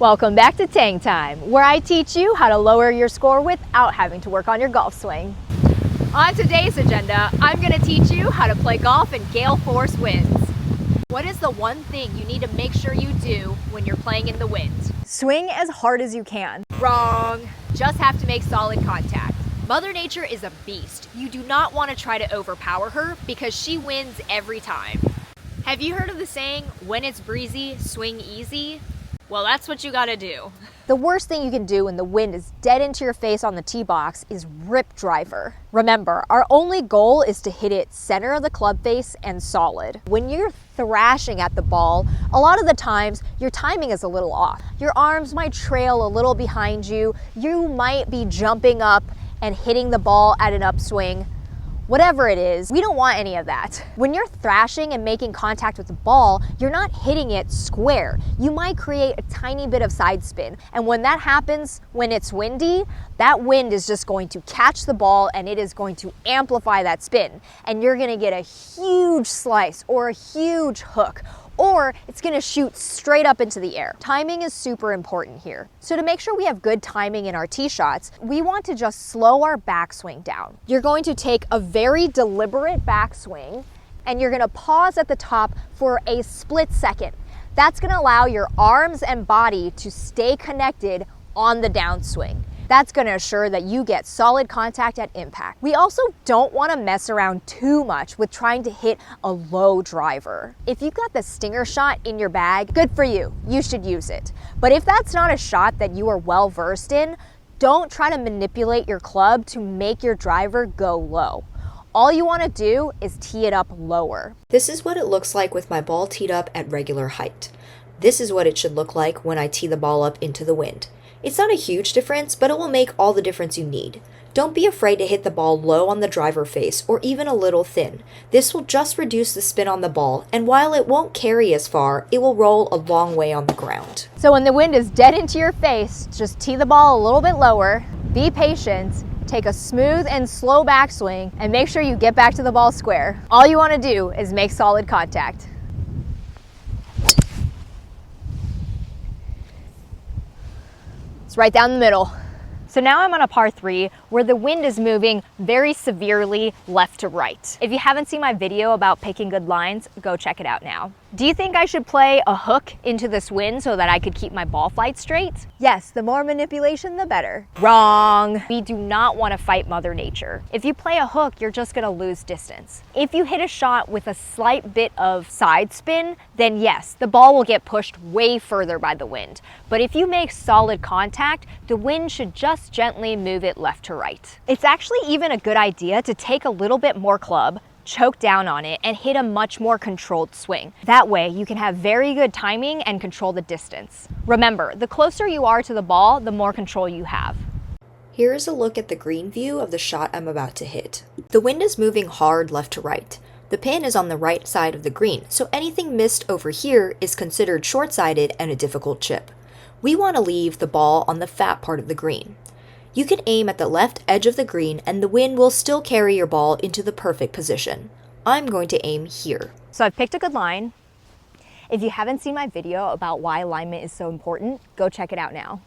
Welcome back to Tang Time, where I teach you how to lower your score without having to work on your golf swing. On today's agenda, I'm going to teach you how to play golf in gale force winds. What is the one thing you need to make sure you do when you're playing in the wind? Swing as hard as you can. Wrong. Just have to make solid contact. Mother Nature is a beast. You do not want to try to overpower her because she wins every time. Have you heard of the saying, when it's breezy, swing easy? Well, that's what you gotta do. The worst thing you can do when the wind is dead into your face on the tee box is rip driver. Remember, our only goal is to hit it center of the club face and solid. When you're thrashing at the ball, a lot of the times your timing is a little off. Your arms might trail a little behind you. You might be jumping up and hitting the ball at an upswing. Whatever it is, we don't want any of that. When you're thrashing and making contact with the ball, you're not hitting it square. You might create a tiny bit of side spin. And when that happens, when it's windy, that wind is just going to catch the ball and it is going to amplify that spin. And you're gonna get a huge slice or a huge hook, or it's gonna shoot straight up into the air. Timing is super important here. So to make sure we have good timing in our tee shots, we want to just slow our backswing down. You're going to take a very deliberate backswing and you're gonna pause at the top for a split second. That's gonna allow your arms and body to stay connected on the downswing. That's gonna assure that you get solid contact at impact. We also don't wanna mess around too much with trying to hit a low driver. If you've got the stinger shot in your bag, good for you, you should use it. But if that's not a shot that you are well versed in, don't try to manipulate your club to make your driver go low. All you wanna do is tee it up lower. This is what it looks like with my ball teed up at regular height. This is what it should look like when I tee the ball up into the wind. It's not a huge difference, but it will make all the difference you need. Don't be afraid to hit the ball low on the driver face or even a little thin. This will just reduce the spin on the ball, and while it won't carry as far, it will roll a long way on the ground. So when the wind is dead into your face, just tee the ball a little bit lower, be patient, take a smooth and slow backswing, and make sure you get back to the ball square. All you want to do is make solid contact. It's right down the middle. So now I'm on a par 3 where the wind is moving very severely left to right. If you haven't seen my video about picking good lines, go check it out now. Do you think I should play a hook into this wind so that I could keep my ball flight straight? Yes, the more manipulation, the better. Wrong. We do not want to fight Mother Nature. If you play a hook, you're just gonna lose distance. If you hit a shot with a slight bit of side spin, then yes, the ball will get pushed way further by the wind. But if you make solid contact, the wind should just gently move it left to right. It's actually even a good idea to take a little bit more club, choke down on it, and hit a much more controlled swing. That way you can have very good timing and control the distance. Remember, the closer you are to the ball, the more control you have. Here is a look at the green view of the shot I'm about to hit. The wind is moving hard left to right. The pin is on the right side of the green, so anything missed over here is considered short-sided and a difficult chip. We want to leave the ball on the fat part of the green. You can aim at the left edge of the green and the wind will still carry your ball into the perfect position. I'm going to aim here. So I've picked a good line. If you haven't seen my video about why alignment is so important, go check it out now.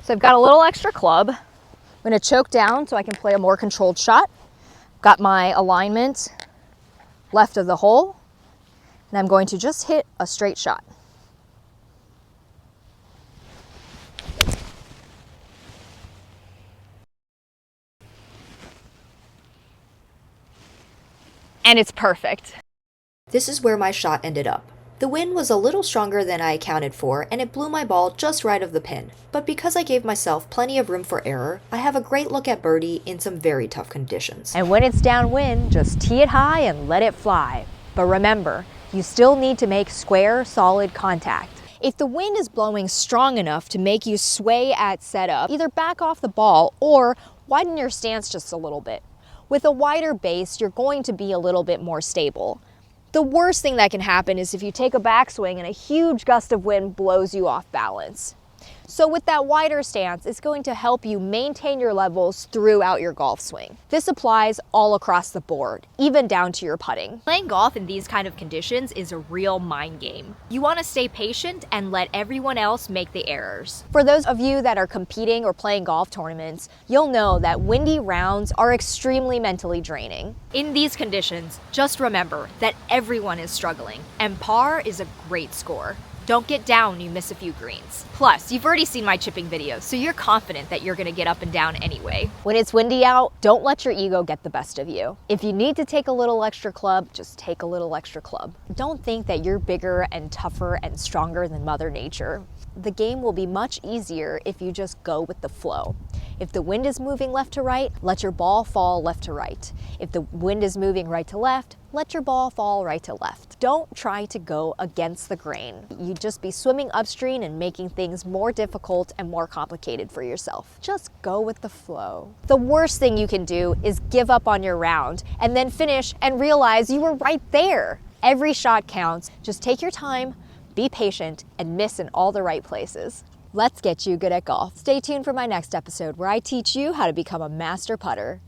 So I've got a little extra club. I'm gonna choke down so I can play a more controlled shot. Got my alignment left of the hole, and I'm going to just hit a straight shot. And it's perfect. This is where my shot ended up. The wind was a little stronger than I accounted for, and it blew my ball just right of the pin. But because I gave myself plenty of room for error, I have a great look at birdie in some very tough conditions. And when it's downwind, just tee it high and let it fly. But remember, you still need to make square, solid contact. If the wind is blowing strong enough to make you sway at setup, either back off the ball or widen your stance just a little bit. With a wider base, you're going to be a little bit more stable. The worst thing that can happen is if you take a backswing and a huge gust of wind blows you off balance. So with that wider stance, it's going to help you maintain your levels throughout your golf swing. This applies all across the board, even down to your putting. Playing golf in these kind of conditions is a real mind game. You want to stay patient and let everyone else make the errors. For those of you that are competing or playing golf tournaments, you'll know that windy rounds are extremely mentally draining. In these conditions, just remember that everyone is struggling, and par is a great score. Don't get down when you miss a few greens. Plus, you've already seen my chipping videos, so you're confident that you're gonna get up and down anyway. When it's windy out, don't let your ego get the best of you. If you need to take a little extra club, just take a little extra club. Don't think that you're bigger and tougher and stronger than Mother Nature. The game will be much easier if you just go with the flow. If the wind is moving left to right, let your ball fall left to right. If the wind is moving right to left, let your ball fall right to left. Don't try to go against the grain. You'd just be swimming upstream and making things more difficult and more complicated for yourself. Just go with the flow. The worst thing you can do is give up on your round and then finish and realize you were right there. Every shot counts. Just take your time, be patient, and miss in all the right places. Let's get you good at golf. Stay tuned for my next episode where I teach you how to become a master putter.